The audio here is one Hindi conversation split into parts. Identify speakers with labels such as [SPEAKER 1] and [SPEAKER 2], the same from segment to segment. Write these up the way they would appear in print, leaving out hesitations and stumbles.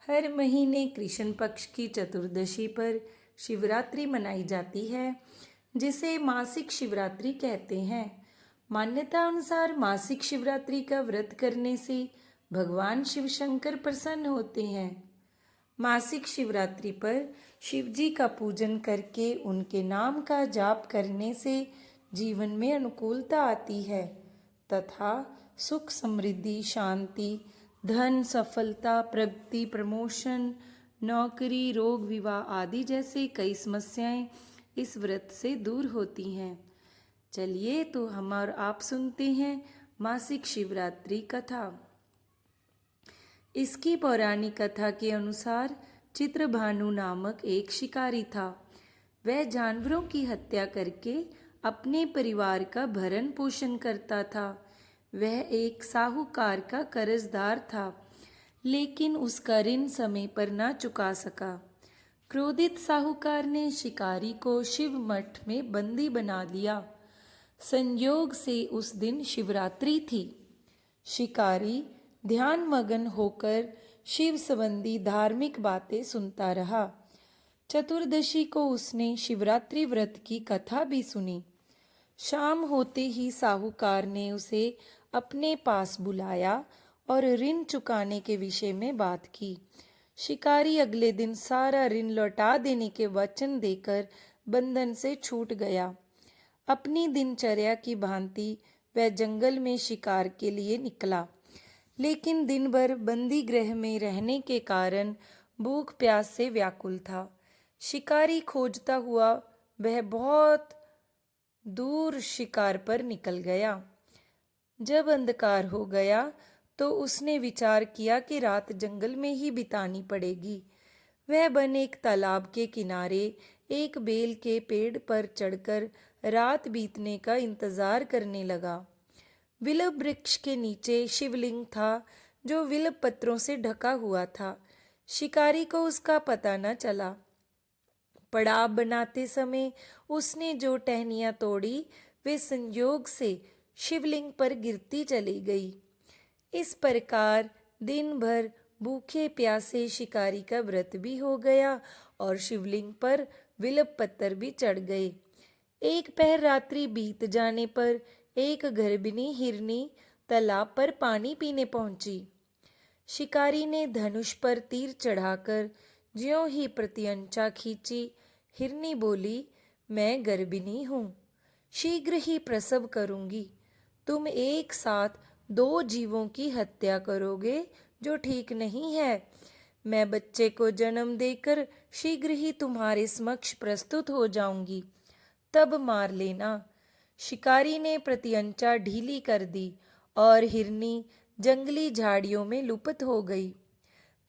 [SPEAKER 1] हर महीने कृष्ण पक्ष की चतुर्दशी पर शिवरात्रि मनाई जाती है, जिसे मासिक शिवरात्रि कहते हैं। मान्यता अनुसार मासिक शिवरात्रि का व्रत करने से भगवान शिव शंकर प्रसन्न होते हैं। मासिक शिवरात्रि पर शिव जी का पूजन करके उनके नाम का जाप करने से जीवन में अनुकूलता आती है तथा सुख, समृद्धि, शांति, धन, सफलता, प्रगति, प्रमोशन, नौकरी, रोग, विवाह आदि जैसे कई समस्याएं इस व्रत से दूर होती हैं। चलिए तो हम और आप सुनते हैं मासिक शिवरात्रि कथा। इसकी पौराणिक कथा के अनुसार चित्रभानु नामक एक शिकारी था। वह जानवरों की हत्या करके अपने परिवार का भरण पोषण करता था। वह एक साहूकार का कर्जदार था, लेकिन उसका ऋण समय पर न चुका सका। क्रोधित साहूकार ने शिकारी को शिव मठ में बंदी बना लिया। संयोग से उस दिन शिवरात्रि थी। शिकारी ध्यान मग्न होकर शिव संबंधी धार्मिक बातें सुनता रहा। चतुर्दशी को उसने शिवरात्रि व्रत की कथा भी सुनी। शाम होते ही साहूकार ने उसे अपने पास बुलाया और ऋण चुकाने के विषय में बात की। शिकारी अगले दिन सारा ऋण लौटा देने के वचन देकर बंधन से छूट गया। अपनी दिनचर्या की भांति वह जंगल में शिकार के लिए निकला, लेकिन दिन भर बंदी गृह में रहने के कारण भूख प्यास से व्याकुल था। शिकारी खोजता हुआ वह बहुत दूर शिकार पर निकल गया। जब अंधकार हो गया तो उसने विचार किया कि रात जंगल में ही बितानी पड़ेगी। वह बने एक तालाब के किनारे एक बेल के पेड़ पर चढ़कर रात बीतने का इंतजार करने लगा। विल्व वृक्ष के नीचे शिवलिंग था, जो विल्व पत्रों से ढका हुआ था। शिकारी को उसका पता न चला। पड़ाव बनाते समय उसने जो टहनियां तोड़ी वे संयोग से शिवलिंग पर गिरती चली गई। इस प्रकार दिन भर भूखे प्यासे शिकारी का व्रत भी हो गया और शिवलिंग पर विल्व पत्तर भी चढ़ गए। एक पहर रात्रि बीत जाने पर एक गर्भिणी हिरनी तालाब पर पानी पीने पहुंची। शिकारी ने धनुष पर तीर चढ़ाकर ज्यों ही प्रत्यंचा खींची, हिरनी बोली, मैं गर्भिणी हूँ, शीघ्र ही प्रसव करूंगी। तुम एक साथ दो जीवों की हत्या करोगे, जो ठीक नहीं है। मैं बच्चे को जन्म देकर शीघ्र ही तुम्हारे समक्ष प्रस्तुत हो जाऊंगी, तब मार लेना। शिकारी ने प्रत्यंचा ढीली कर दी और हिरनी जंगली झाड़ियों में लुप्त हो गई।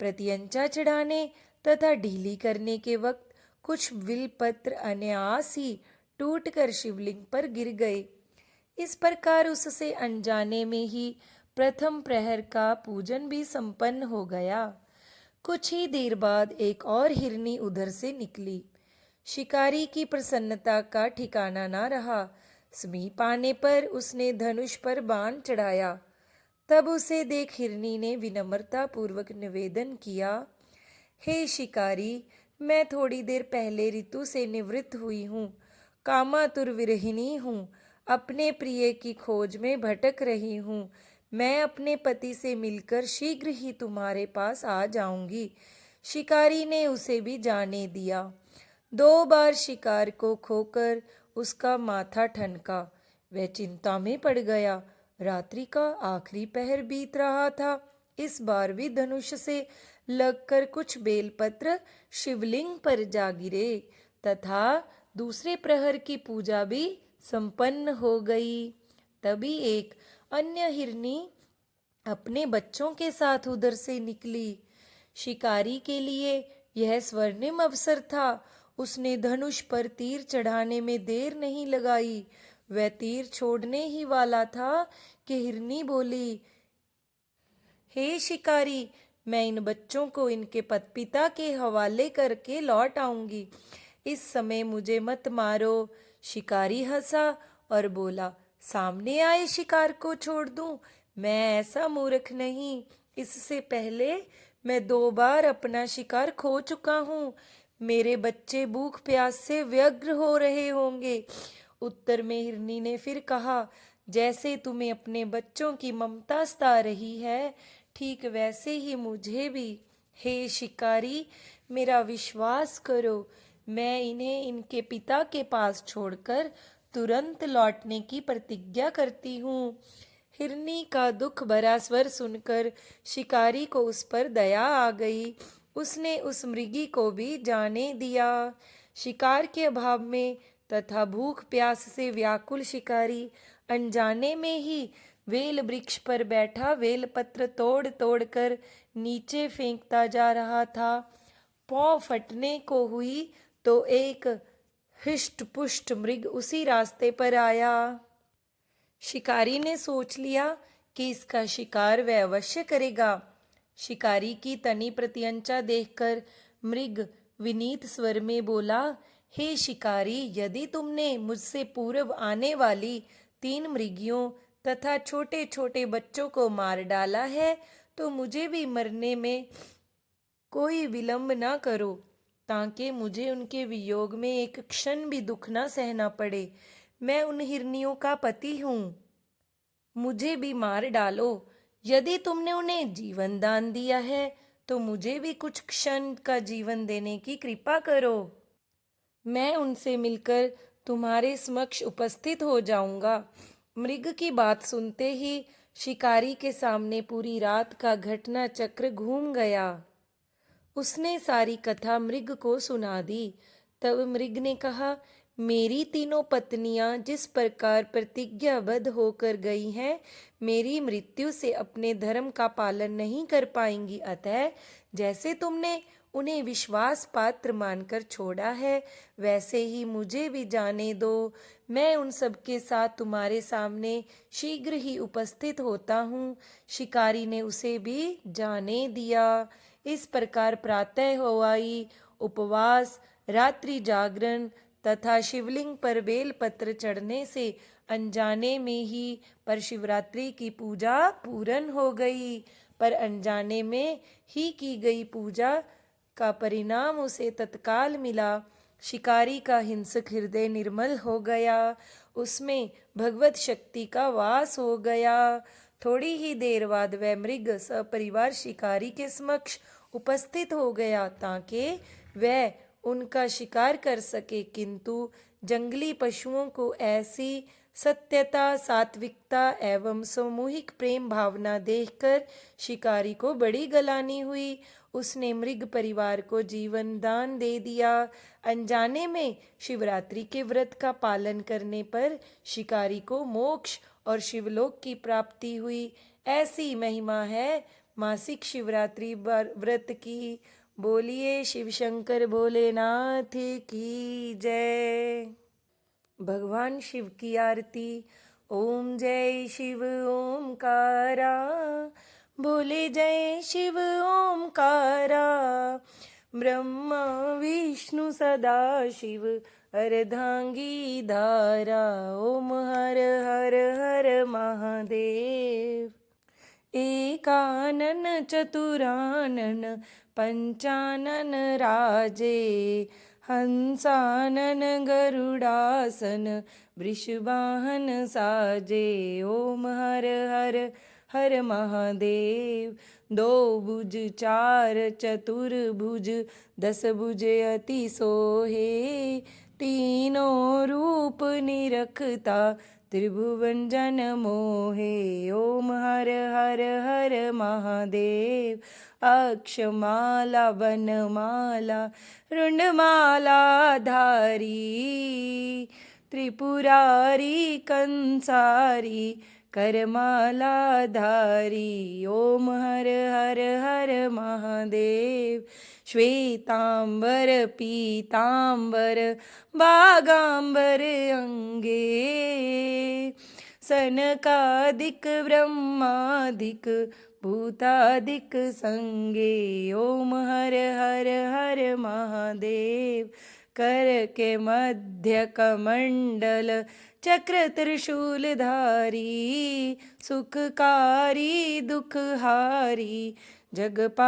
[SPEAKER 1] प्रत्यंचा चढ़ाने तथा ढीली करने के वक्त कुछ विल्वपत्र अनायास ही टूटकर शिवलिंग पर गिर गए। इस प्रकार उससे अनजाने में ही प्रथम प्रहर का पूजन भी संपन्न हो गया। कुछ ही देर बाद एक और हिरनी उधर से निकली। शिकारी की प्रसन्नता का ठिकाना न रहा। समीप आने पर उसने धनुष पर बाण चढ़ाया। तब उसे देख हिरनी ने विनम्रता पूर्वक निवेदन किया, हे शिकारी, मैं थोड़ी देर पहले ऋतु से निवृत्त हुई हूँ, कामातुर विरहिणी हूँ, अपने प्रिय की खोज में भटक रही हूँ। मैं अपने पति से मिलकर शीघ्र ही तुम्हारे पास आ जाऊंगी। शिकारी ने उसे भी जाने दिया। 2 बार शिकार को खोकर उसका माथा ठनका। वह चिंता में पड़ गया। रात्रि का आखिरी पहर बीत रहा था। इस बार भी धनुष से लगकर कुछ बेलपत्र शिवलिंग पर जा गिरे तथा दूसरे प्रहर की पूजा भी संपन्न हो गई। तभी एक अन्य हिरनी अपने बच्चों के साथ उधर से निकली। शिकारी के लिए यह स्वर्णिम अवसर था। उसने धनुष पर तीर चढ़ाने में देर नहीं लगाई। वह तीर छोड़ने ही वाला था कि हिरनी बोली, हे शिकारी, मैं इन बच्चों को इनके पिता के हवाले करके लौट आऊंगी। इस समय मुझे मत मारो। शिकारी हंसा और बोला, सामने आए शिकार को छोड़ दूं? मैं ऐसा मूर्ख नहीं। इससे पहले मैं 2 बार अपना शिकार खो चुका हूँ। मेरे बच्चे भूख प्यास से व्यग्र हो रहे होंगे। उत्तर में हिरनी ने फिर कहा, जैसे तुम्हें अपने बच्चों की ममता सता रही है, ठीक वैसे ही मुझे भी। हे शिकारी, मेरा विश्वास करो, मैं इन्हें इनके पिता के पास छोड़कर तुरंत लौटने की प्रतिज्ञा करती हूँ। हिरनी का दुख भरा स्वर सुनकर शिकारी को उस पर दया आ गई। उसने उस मृगी को भी जाने दिया। शिकार के अभाव में तथा भूख प्यास से व्याकुल शिकारी अनजाने में ही वेल वृक्ष पर बैठा वेल पत्र तोड़ तोड़ कर नीचे फेंकता जा रहा था। पौ फटने को हुई तो एक हिष्ट पुष्ट मृग उसी रास्ते पर आया। शिकारी ने सोच लिया कि इसका शिकार वह अवश्य करेगा। शिकारी की तनी प्रत्यंचा देखकर मृग विनीत स्वर में बोला, हे शिकारी, यदि तुमने मुझसे पूर्व आने वाली 3 मृगियों तथा छोटे छोटे बच्चों को मार डाला है तो मुझे भी मरने में कोई विलंब ना करो, ताकि मुझे उनके वियोग में एक क्षण भी दुख ना सहना पड़े। मैं उन हिरनियों का पति हूँ, मुझे भी मार डालो। यदि तुमने उन्हें जीवन दान दिया है तो मुझे भी कुछ क्षण का जीवन देने की कृपा करो। मैं उनसे मिलकर तुम्हारे समक्ष उपस्थित हो जाऊंगा। मृग की बात सुनते ही शिकारी के सामने पूरी रात का घटना चक्र घूम गया। उसने सारी कथा मृग को सुना दी। तब मृग ने कहा, मेरी तीनों पत्नियां जिस प्रकार प्रतिज्ञाबद्ध होकर गई हैं, मेरी मृत्यु से अपने धर्म का पालन नहीं कर पाएंगी। अतः जैसे तुमने उन्हें विश्वास पात्र मानकर छोड़ा है, वैसे ही मुझे भी जाने दो। मैं उन सब के साथ तुम्हारे सामने शीघ्र ही उपस्थित होता हूँ। शिकारी ने उसे भी जाने दिया। इस प्रकार प्रातः हो आई। उपवास, रात्रि जागरण तथा शिवलिंग पर बेलपत्र चढ़ने से अनजाने में ही पर शिवरात्रि की पूजा पूर्ण हो गई। पर अनजाने में ही की गई पूजा का परिणाम उसे तत्काल मिला। शिकारी का हिंसक हृदय निर्मल हो गया, उसमें भगवत शक्ति का वास हो गया। थोड़ी ही देर बाद वह मृग सपरिवार शिकारी के समक्ष उपस्थित हो गया ताकि वह उनका शिकार कर सके, किंतु जंगली पशुओं को ऐसी सत्यता, सात्विकता एवं सामूहिक प्रेम भावना देखकर शिकारी को बड़ी गलानी हुई। उसने मृग परिवार को जीवन दान दे दिया। अनजाने में शिवरात्रि के व्रत का पालन करने पर शिकारी को मोक्ष और शिवलोक की प्राप्ति हुई। ऐसी महिमा है मासिक शिवरात्रि व्रत की। बोलिए शिव शंकर भोलेनाथ की जय। भगवान शिव की आरती। ओम जय शिव ओमकारा, बोले जय शिव ओमकारा। ब्रह्मा विष्णु सदा शिव, अर्धांगी धारा। ओम हर हर हर महादेव। एकानन चतुरानन पंचानन राजे, हंसानन गरुडासन वृषवाहन साजे। ओम हर हर हर महादेव। 2 भुज 4 चतुर्भुज 10 भुज अति सोहे, तीनों रूप निरखता त्रिभुवन जन मोहे। ओम हर हर हर महादेव। अक्षमाला वनमाला रुंडमाला धारी, त्रिपुरारी कंसारी करमाला धारी। ओम हर हर हर महादेव। श्वेतांबर पीतांबर बागांबर अंगे, सनकादिक ब्रह्मादिक भूतादिक संगे। ओम हर हर हर महादेव। कर के मध्य कमंडल चक्र त्रिशूलधारी, सुखकारी दुखहारी जगपालनकारी।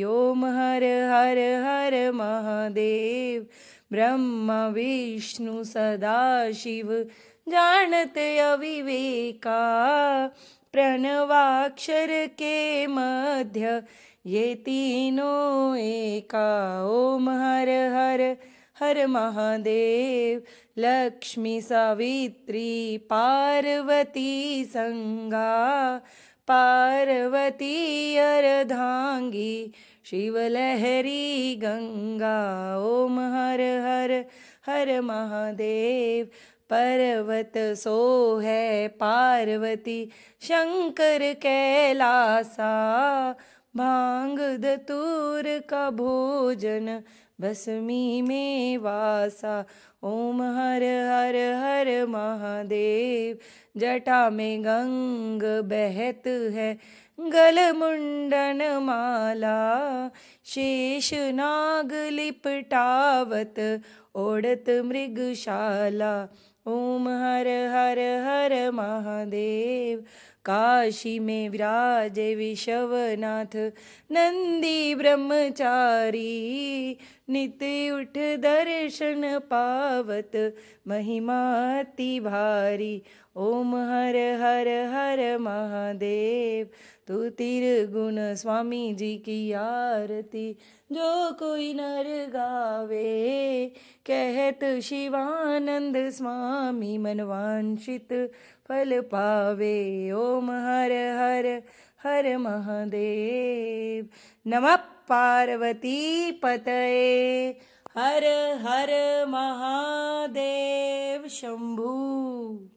[SPEAKER 1] ओम हर हर हर महादेव। ब्रह्मा विष्णु सदाशिव जानत अविवेका। प्रणवाक्षर के मध्य ये तीनों एका। ओम हर हर हर महादेव। लक्ष्मी सावित्री पार्वती संगा। पार्वती अर्धांगी शिवलहरी गंगा। ओम हर हर हर महादेव। पर्वत सो है पार्वती शंकर कैलासा। भांग धतूर का भोजन भस्मी में वासा। ओम हर हर हर महादेव। जटा में गंग बहत है गल मुंडन माला। शेष नाग लिपटावत ओढ़त मृगशाला। ओम हर हर हर महादेव। काशी में विराजे विश्वनाथ नंदी ब्रह्मचारी। नित्य उठ दर्शन पावत महिमा अति भारी। ओम हर हर हर महादेव। तू तिरगुण स्वामी जी की आरती जो कोई नर गावे। कहत शिवानंद स्वामी मनवांछित फल पावे। ओम हर हर हर महादेव। नमः पार्वती पतये। हर हर महादेव शंभू।